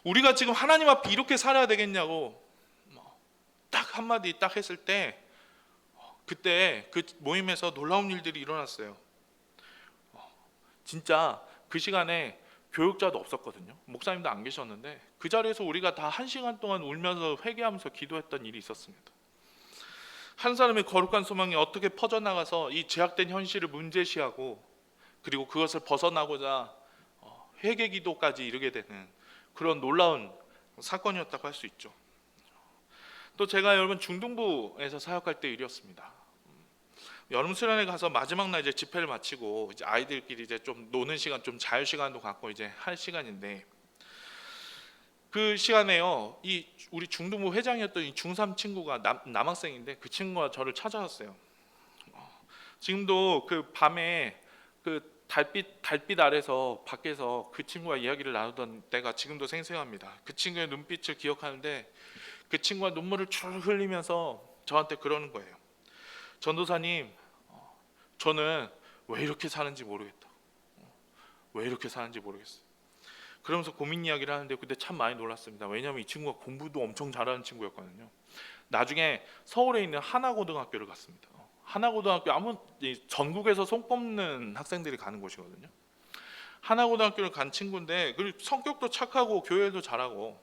우리가 지금 하나님 앞에 이렇게 살아야 되겠냐고 딱 한마디 딱 했을 때 그때 그 모임에서 놀라운 일들이 일어났어요. 진짜 그 시간에 교육자도 없었거든요. 목사님도 안 계셨는데 그 자리에서 우리가 다 1시간 동안 울면서 회개하면서 기도했던 일이 있었습니다. 한 사람의 거룩한 소망이 어떻게 퍼져나가서 이 제약된 현실을 문제시하고 그리고 그것을 벗어나고자 회개 기도까지 이르게 되는 그런 놀라운 사건이었다고 할 수 있죠. 또 제가 여러분 중등부에서 사역할 때 일이었습니다. 여름 수련회 가서 마지막 날 이제 집회를 마치고 이제 아이들끼리 이제 좀 노는 시간, 좀 자유 시간도 갖고 이제 할 시간인데 그 시간에요, 이 우리 중등부 회장이었던 이 중3 친구가 남학생인데 그 친구가 저를 찾아왔어요. 지금도 그 밤에 그 달빛 아래서 밖에서 그 친구와 이야기를 나누던 때가 지금도 생생합니다. 그 친구의 눈빛을 기억하는데 그 친구가 눈물을 쭉 흘리면서 저한테 그러는 거예요. 전도사님, 저는 왜 이렇게 사는지 모르겠다. 왜 이렇게 사는지 모르겠어요. 그러면서 고민 이야기를 하는데 그때 참 많이 놀랐습니다. 왜냐하면 이 친구가 공부도 엄청 잘하는 친구였거든요. 나중에 서울에 있는 하나고등학교를 갔습니다. 하나고등학교 전국에서 손꼽는 학생들이 가는 곳이거든요. 하나고등학교를 간 친구인데 그리고 성격도 착하고 교회도 잘하고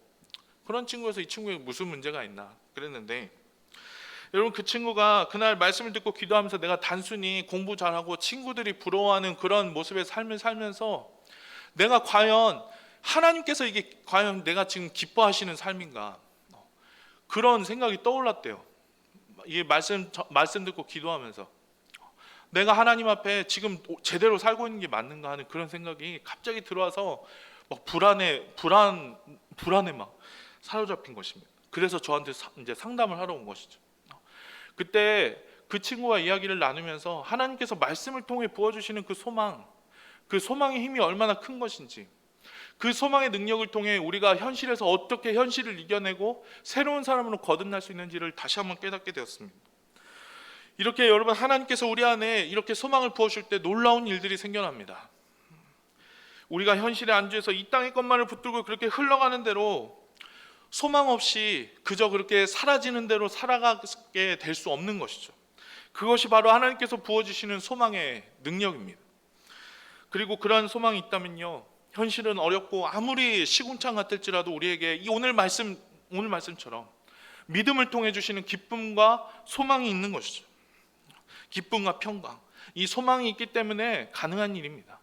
그런 친구여서 이 친구에 무슨 문제가 있나 그랬는데, 여러분 그 친구가 그날 말씀을 듣고 기도하면서 내가 단순히 공부 잘하고 친구들이 부러워하는 그런 모습의 삶을 살면서 내가 과연 하나님께서 이게 과연 내가 지금 기뻐하시는 삶인가 그런 생각이 떠올랐대요. 이 말씀 듣고 기도하면서 내가 하나님 앞에 지금 제대로 살고 있는 게 맞는가 하는 그런 생각이 갑자기 들어와서 막 불안에 막 사로잡힌 것입니다. 그래서 저한테 이제 상담을 하러 온 것이죠. 그때 그 친구와 이야기를 나누면서 하나님께서 말씀을 통해 부어주시는 그 소망의 힘이 얼마나 큰 것인지, 그 소망의 능력을 통해 우리가 현실에서 어떻게 현실을 이겨내고 새로운 사람으로 거듭날 수 있는지를 다시 한번 깨닫게 되었습니다. 이렇게 여러분, 하나님께서 우리 안에 이렇게 소망을 부어줄 때 놀라운 일들이 생겨납니다. 우리가 현실에 안주해서 이 땅의 것만을 붙들고 그렇게 흘러가는 대로 소망 없이 그저 그렇게 사라지는 대로 살아가게 될 수 없는 것이죠. 그것이 바로 하나님께서 부어주시는 소망의 능력입니다. 그리고 그러한 소망이 있다면요, 현실은 어렵고 아무리 시궁창 같을지라도 우리에게 이 오늘 말씀처럼 믿음을 통해 주시는 기쁨과 소망이 있는 것이죠. 기쁨과 평강, 이 소망이 있기 때문에 가능한 일입니다.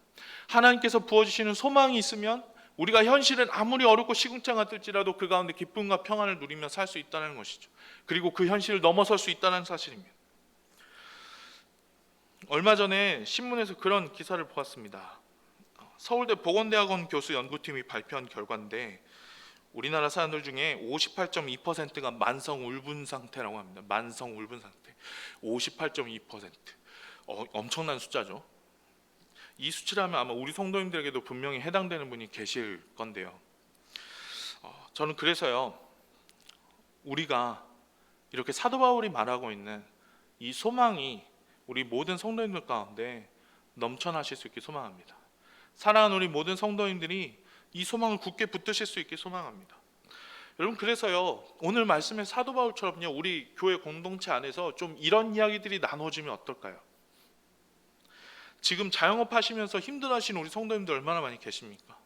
하나님께서 부어주시는 소망이 있으면 우리가 현실은 아무리 어렵고 시궁창 같을지라도 그 가운데 기쁨과 평안을 누리며 살 수 있다는 것이죠. 그리고 그 현실을 넘어설 수 있다는 사실입니다. 얼마 전에 신문에서 그런 기사를 보았습니다. 서울대 보건대학원 교수 연구팀이 발표한 결과인데 우리나라 사람들 중에 58.2%가 만성 울분 상태라고 합니다. 만성 울분 상태 58.2%. 엄청난 숫자죠. 이 수치라면 아마 우리 성도님들에게도 분명히 해당되는 분이 계실 건데요. 저는 그래서요, 우리가 이렇게 사도 바울이 말하고 있는 이 소망이 우리 모든 성도님들 가운데 넘쳐나실 수 있게 소망합니다. 사랑하는 우리 모든 성도님들이 이 소망을 굳게 붙드실 수 있게 소망합니다. 여러분, 그래서요, 오늘 말씀의 사도 바울처럼요, 우리 교회 공동체 안에서 좀 이런 이야기들이 나눠지면 어떨까요? 지금 자영업 하시면서 힘들어하시는 우리 성도님들 얼마나 많이 계십니까?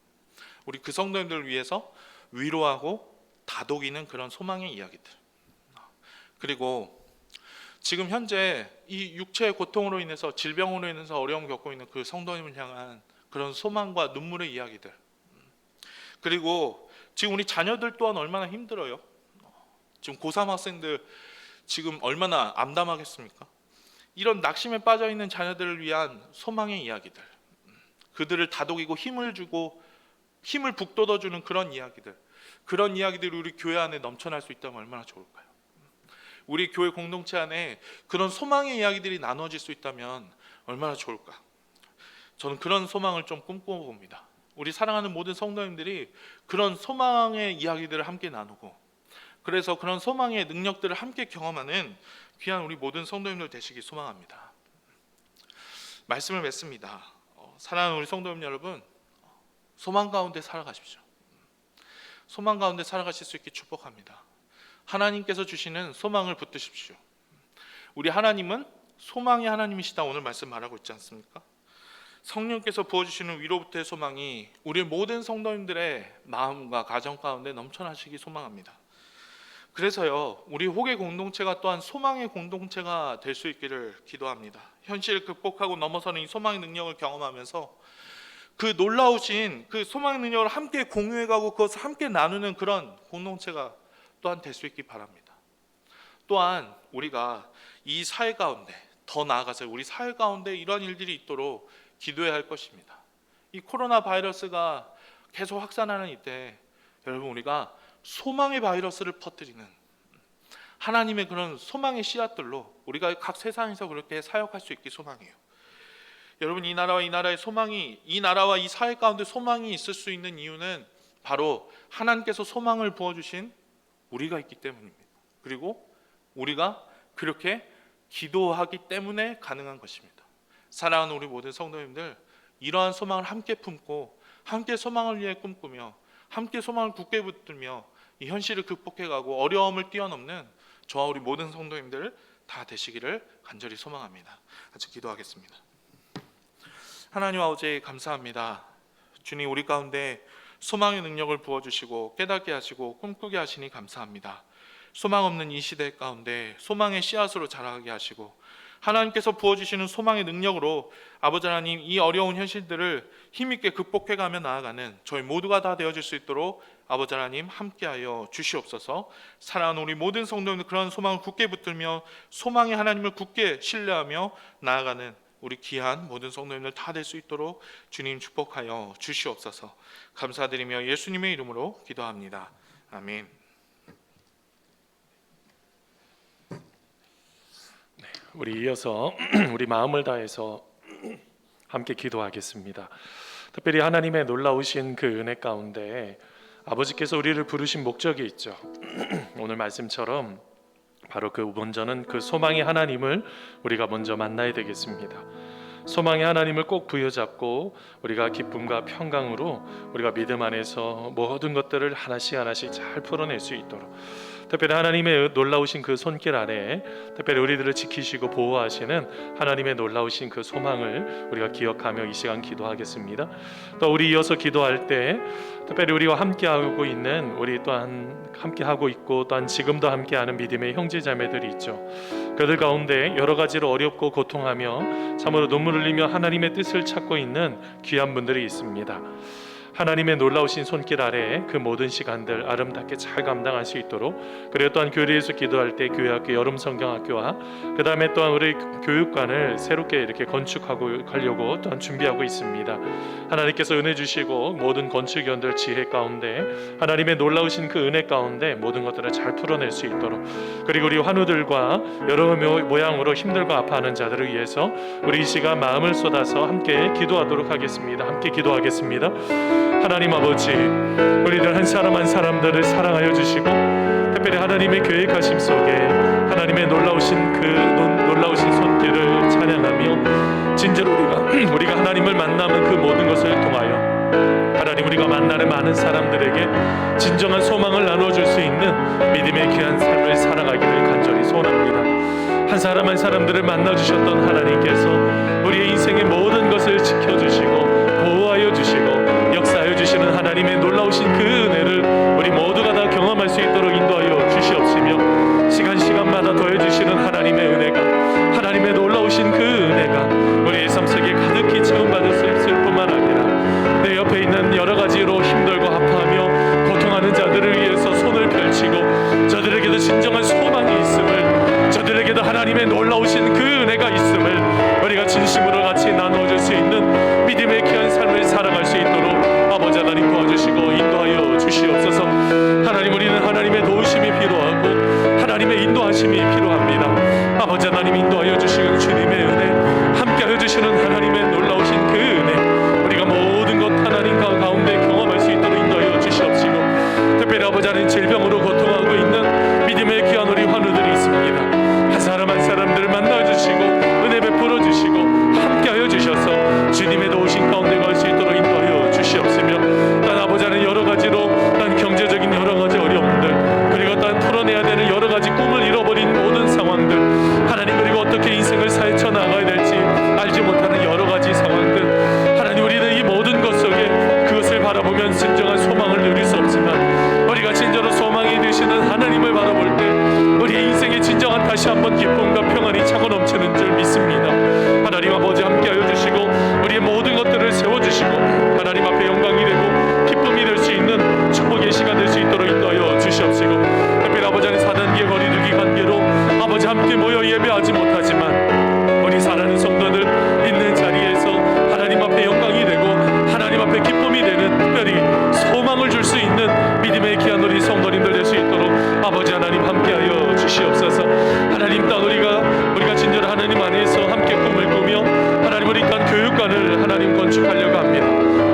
우리 그 성도님들을 위해서 위로하고 다독이는 그런 소망의 이야기들. 그리고 지금 현재 이 육체의 고통으로 인해서, 질병으로 인해서 어려움을 겪고 있는 그 성도님을 향한 그런 소망과 눈물의 이야기들. 그리고 지금 우리 자녀들 또한 얼마나 힘들어요. 지금 고3 학생들 지금 얼마나 암담하겠습니까? 이런 낙심에 빠져 있는 자녀들을 위한 소망의 이야기들, 그들을 다독이고 힘을 주고 힘을 북돋워주는 그런 이야기들이 우리 교회 안에 넘쳐날 수 있다면 얼마나 좋을까요? 우리 교회 공동체 안에 그런 소망의 이야기들이 나눠질 수 있다면 얼마나 좋을까? 저는 그런 소망을 좀 꿈꿔봅니다. 우리 사랑하는 모든 성도님들이 그런 소망의 이야기들을 함께 나누고, 그래서 그런 소망의 능력들을 함께 경험하는 귀한 우리 모든 성도님들 되시기 소망합니다. 말씀을 맺습니다. 사랑하는 우리 성도님 여러분, 소망 가운데 살아가십시오. 소망 가운데 살아가실 수 있게 축복합니다. 하나님께서 주시는 소망을 붙드십시오. 우리 하나님은 소망의 하나님이시다, 오늘 말씀 말하고 있지 않습니까? 성령께서 부어주시는 위로부터의 소망이 우리 모든 성도님들의 마음과 가정 가운데 넘쳐나시기 소망합니다. 그래서요, 우리 호계 공동체가 또한 소망의 공동체가 될 수 있기를 기도합니다. 현실을 극복하고 넘어서는 이 소망의 능력을 경험하면서 그 놀라우신 그 소망의 능력을 함께 공유해가고 그것을 함께 나누는 그런 공동체가 또한 될 수 있기 바랍니다. 또한 우리가 이 사회 가운데, 더 나아가서 우리 사회 가운데 이런 일들이 있도록 기도해야 할 것입니다. 이 코로나 바이러스가 계속 확산하는 이때 여러분, 우리가 소망의 바이러스를 퍼뜨리는 하나님의 그런 소망의 씨앗들로 우리가 각 세상에서 그렇게 사역할 수 있기 소망해요. 여러분, 이 나라와 이 나라의 소망이, 이 나라와 이 사회 가운데 소망이 있을 수 있는 이유는 바로 하나님께서 소망을 부어주신 우리가 있기 때문입니다. 그리고 우리가 그렇게 기도하기 때문에 가능한 것입니다. 사랑하는 우리 모든 성도님들, 이러한 소망을 함께 품고 함께 소망을 위해 꿈꾸며 함께 소망을 굳게 붙들며 이 현실을 극복해가고 어려움을 뛰어넘는 저와 우리 모든 성도님들 다 되시기를 간절히 소망합니다. 같이 기도하겠습니다. 하나님 아버지, 감사합니다. 주님, 우리 가운데 소망의 능력을 부어주시고 깨닫게 하시고 꿈꾸게 하시니 감사합니다. 소망 없는 이 시대 가운데 소망의 씨앗으로 자라게 하시고 하나님께서 부어주시는 소망의 능력으로 아버지 하나님, 이 어려운 현실들을 힘있게 극복해가며 나아가는 저희 모두가 다 되어질 수 있도록 아버지 하나님 함께하여 주시옵소서. 사랑하는 우리 모든 성도님들, 그런 소망을 굳게 붙들며 소망의 하나님을 굳게 신뢰하며 나아가는 우리 귀한 모든 성도님들 다 될 수 있도록 주님 축복하여 주시옵소서. 감사드리며 예수님의 이름으로 기도합니다. 아멘. 우리 이어서 우리 마음을 다해서 함께 기도하겠습니다. 특별히 하나님의 놀라우신 그 은혜 가운데 아버지께서 우리를 부르신 목적이 있죠. 오늘 말씀처럼 바로 그 먼저는 그 소망의 하나님을 우리가 먼저 만나야 되겠습니다. 소망의 하나님을 꼭 부여잡고 우리가 기쁨과 평강으로 우리가 믿음 안에서 모든 것들을 하나씩 하나씩 잘 풀어낼 수 있도록, 특별히 하나님의 놀라우신 그 손길 아래 특별히 우리들을 지키시고 보호하시는 하나님의 놀라우신 그 소망을 우리가 기억하며 이 시간 기도하겠습니다. 또 우리 이어서 기도할 때 특별히 우리와 함께하고 있는, 우리 또한 함께하고 있고 또한 지금도 함께하는 믿음의 형제 자매들이 있죠. 그들 가운데 여러 가지로 어렵고 고통하며 참으로 눈물 흘리며 하나님의 뜻을 찾고 있는 귀한 분들이 있습니다. 하나님의 놀라우신 손길 아래 그 모든 시간들 아름답게 잘 감당할 수 있도록, 그리고 또한 교회에서 기도할 때 교회학교 여름 성경학교와 그 다음에 또한 우리 교육관을 새롭게 이렇게 건축하고 가려고 또한 준비하고 있습니다. 하나님께서 은혜 주시고 모든 건축위원들 지혜 가운데 하나님의 놀라우신 그 은혜 가운데 모든 것들을 잘 풀어낼 수 있도록, 그리고 우리 환우들과 여러 모양으로 힘들고 아파하는 자들을 위해서 우리 이 시간 마음을 쏟아서 함께 기도하도록 하겠습니다. 함께 기도하겠습니다. 하나님 아버지, 우리들 한 사람 한 사람들을 사랑하여 주시고 특별히 하나님의 계획하심 속에 하나님의 놀라우신 그 놀라우신 손길을 찬양하며 진짜로 우리가 하나님을 만나면 그 모든 것을 통하여 하나님 우리가 만나는 많은 사람들에게 진정한 소망을 나눠줄 수 있는 믿음의 귀한 삶을 살아가기를 간절히 소원합니다. 한 사람 한 사람들을 만나주셨던 하나님께서 우리의 인생의 모든 것을 지켜주시고 보호하여 주시고 역사하여 주시는 하나님의 놀라우신 그 은혜를 우리 모두가 다 경험할 수 있도록 인도하여 주시옵시며, 시간마다 더해주시는 하나님의 은혜가, 하나님의 놀라우신 그 은혜가 우리의 삶 속에 가득히 체험받을 수 있을 뿐만 아니라 내 옆에 있는 여러 가지로 힘들고 아파하며 고통하는 자들을 위해서 손을 펼치고 저들에게도 진정한 소망이 있음을, 저들에게도 하나님의 놀라우신 그 은혜가 있음을 우리가 진심으로 같이 나누어줄 수 있는 믿음의 귀한 삶을 살아갈 수 있도록 아버지 하나님 도와주시고 인도하여 주시옵소서. 하나님, 우리는 하나님의 도우심이 필요하고 하나님의 인도하심이 필요합니다. 아버지 하나님 인도하여 주시는 주님의 은혜, 함께하여 주시는 하나님의 놀라우신 그 은혜 우리가 모든 것 하나님 가운데 경험할 수 있도록 인도하여 주시옵시고, 특별히 아버지 하나님 질병으로 고통하고 있는 믿음의 귀한 우리 환우들이 있습니다. 한 사람 한 사람들을 만나주시고 은혜 베풀어 주시고 함께하여 주셔서 주님의 도우신 가운데 갈 수 있도록 인도하여 주시옵시며, 난 아버지 하나님 여러 가지로 난 경제적인 여러 가지 어려움들, 그리고 난 풀어내야 되는 여러 가지 꿈을 잃어버린 모든 상황들, 하나님 그리고 어떻게 인생을 사헤쳐 나가야 될지 알지 못하는 여러 가지 상황들, 하나님 우리는 이 모든 것 속에 그것을 바라보면 진정한 소망을 누릴 수 없지만 우리가 진짜로 소망이 되시는 하나님을 바라볼 때 우리의 인생에 진정한 다시 한번 기쁨과 평안이 차고 넘치는 줄 믿습니다. 하나님 아버지 함께하여 주시고 우리의 모든 것들을 세워주시고 하나님 앞에 영광이 되고 기쁨이 될 수 있는 축복의 시간 될 수 있도록 인도하여 주시옵시고, 특별히 아버지 하나님 4단계 거리두기 관계로 아버지 함께 모여 예배하지 못하지만 우리 사랑하는 성도들 있는 자리에서 하나님 앞에 영광이 되고 하나님 앞에 기쁨이 되는, 특별히 소망을 줄 수 있는 믿음의 귀한 우리 성도님들 될 수 있도록 아버지 하나님 함께하여 주시옵소서. 하나님 땅 우리가 진정한 하나님 안에서 함께 꿈을 꾸며 하나님 우리 땅 교육관을 하나님 건축하려고 합니다.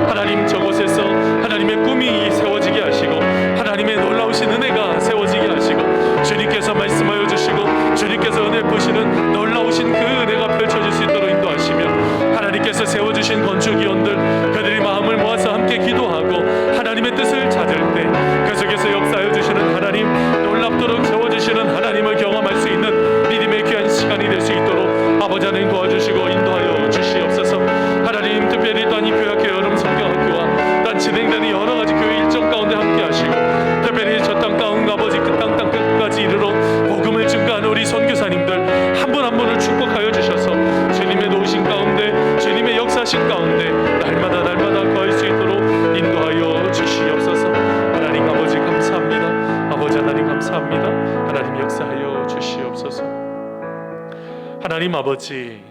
하나님 저곳에서 하나님의 꿈이 세워지게 하시고 하나님의 놀라우신 은혜가 세워지게 하시고 주님께서 말씀하여 주시고 주님께서 은혜 보시는 놀라우신 그 은혜가 펼쳐질 수 있도록 인도하시며, 하나님께서 세워주신 건축위원들 그들이 마음을 모아서 함께 기도하고 하나님의 뜻을 찾을 때 그 속에서 역사하여 주시는 하나님, 놀랍도록 세워주시는 하나님을 경험할 수 있는 믿음의 귀한 시간이 될 수 있도록 아버지 하나님 도와주시고 인도하여 주시옵소서. 하나님 특별히 또한 이 교회학교 여름 성경학교와 또한 진행되는 여러 가지 교회 일정 가운데 함께 하시고, 특별히 저 땅 가운 아버지 그 땅 끝까지 이르러 복음을 증거하는 우리 선교사님들 한 분 한 분을 축복하여 주셔서 주님의 도우신 가운데 주님의 역사신 가운데 날마다 거할 수 있도록 인도하여 주시옵소서. 하나님 아버지 감사합니다. 아버지 하나님 감사합니다. 하나님 역사하여 주시옵소서. 하나님 아버지,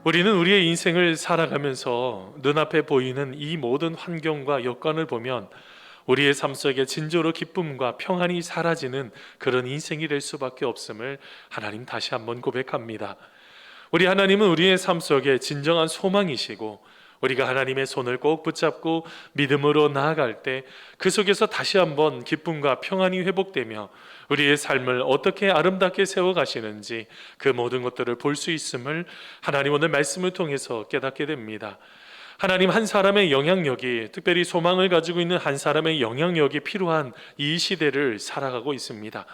우리는 우리의 인생을 살아가면서 눈앞에 보이는 이 모든 환경과 여건을 보면 우리의 삶 속에 진정으로 기쁨과 평안이 사라지는 그런 인생이 될 수밖에 없음을 하나님 다시 한번 고백합니다. 우리 하나님은 우리의 삶 속에 진정한 소망이시고 우리가 하나님의 손을 꼭 붙잡고 믿음으로 나아갈 때 그 속에서 다시 한번 기쁨과 평안이 회복되며 우리의 삶을 어떻게 아름답게 세워가시는지 그 모든 것들을 볼 수 있음을 하나님 오늘 말씀을 통해서 깨닫게 됩니다. 하나님, 한 사람의 영향력이, 특별히 소망을 가지고 있는 한 사람의 영향력이 필요한 이 시대를 살아가고 있습니다.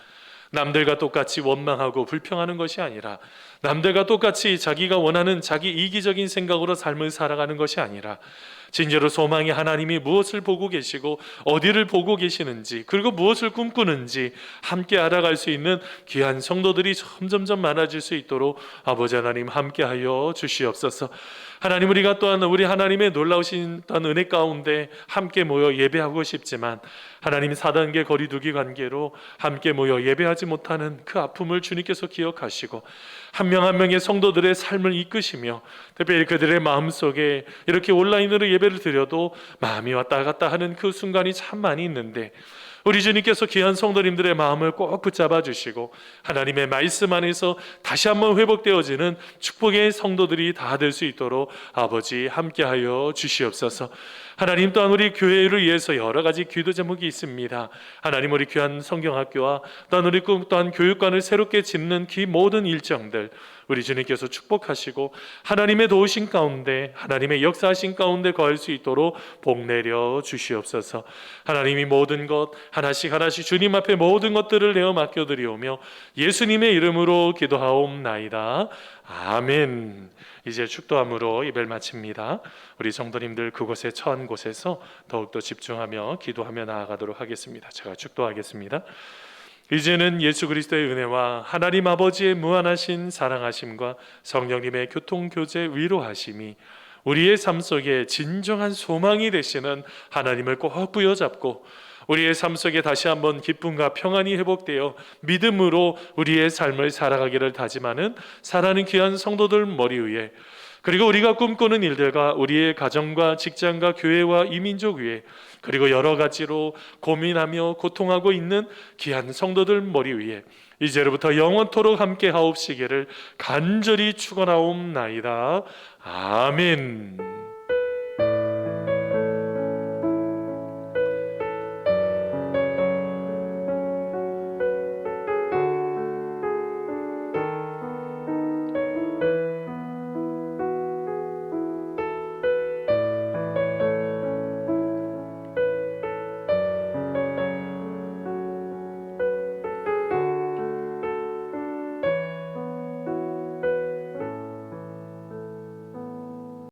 남들과 똑같이 원망하고 불평하는 것이 아니라, 남들과 똑같이 자기가 원하는 자기 이기적인 생각으로 삶을 살아가는 것이 아니라, 진짜로 소망이 하나님이 무엇을 보고 계시고 어디를 보고 계시는지, 그리고 무엇을 꿈꾸는지 함께 알아갈 수 있는 귀한 성도들이 점점점 많아질 수 있도록 아버지 하나님 함께하여 주시옵소서. 하나님, 우리가 또한 우리 하나님의 놀라우신 또한 은혜 가운데 함께 모여 예배하고 싶지만 하나님, 4단계 거리두기 관계로 함께 모여 예배하지 못하는 그 아픔을 주님께서 기억하시고 한 명 한 명의 성도들의 삶을 이끄시며, 특별히 그들의 마음속에 이렇게 온라인으로 예배를 드려도 마음이 왔다 갔다 하는 그 순간이 참 많이 있는데, 우리 주님께서 귀한 성도님들의 마음을 꼭 붙잡아 주시고 하나님의 말씀 안에서 다시 한번 회복되어지는 축복의 성도들이 다 될 수 있도록 아버지 함께하여 주시옵소서. 하나님, 또한 우리 교회를 위해서 여러 가지 기도 제목이 있습니다. 하나님, 우리 귀한 성경학교와 또한 우리 또한 교육관을 새롭게 짓는 그 모든 일정들 우리 주님께서 축복하시고 하나님의 도우신 가운데, 하나님의 역사하신 가운데 거할 수 있도록 복 내려 주시옵소서. 하나님이 모든 것 하나씩 하나씩 주님 앞에 모든 것들을 내어 맡겨드리오며 예수님의 이름으로 기도하옵나이다. 아멘. 이제 축도함으로 예배를 마칩니다. 우리 성도님들 그곳에 처한 곳에서 더욱더 집중하며 기도하며 나아가도록 하겠습니다. 제가 축도하겠습니다. 이제는 예수 그리스도의 은혜와 하나님 아버지의 무한하신 사랑하심과 성령님의 교통교제 위로하심이 우리의 삶 속에 진정한 소망이 되시는 하나님을 꼭 부여잡고 우리의 삶 속에 다시 한번 기쁨과 평안이 회복되어 믿음으로 우리의 삶을 살아가기를 다짐하는 사랑하는 귀한 성도들 머리 위에, 그리고 우리가 꿈꾸는 일들과 우리의 가정과 직장과 교회와 이민족 위에, 그리고 여러 가지로 고민하며 고통하고 있는 귀한 성도들 머리 위에 이제로부터 영원토록 함께 하옵시기를 간절히 축원하옵나이다. 아멘.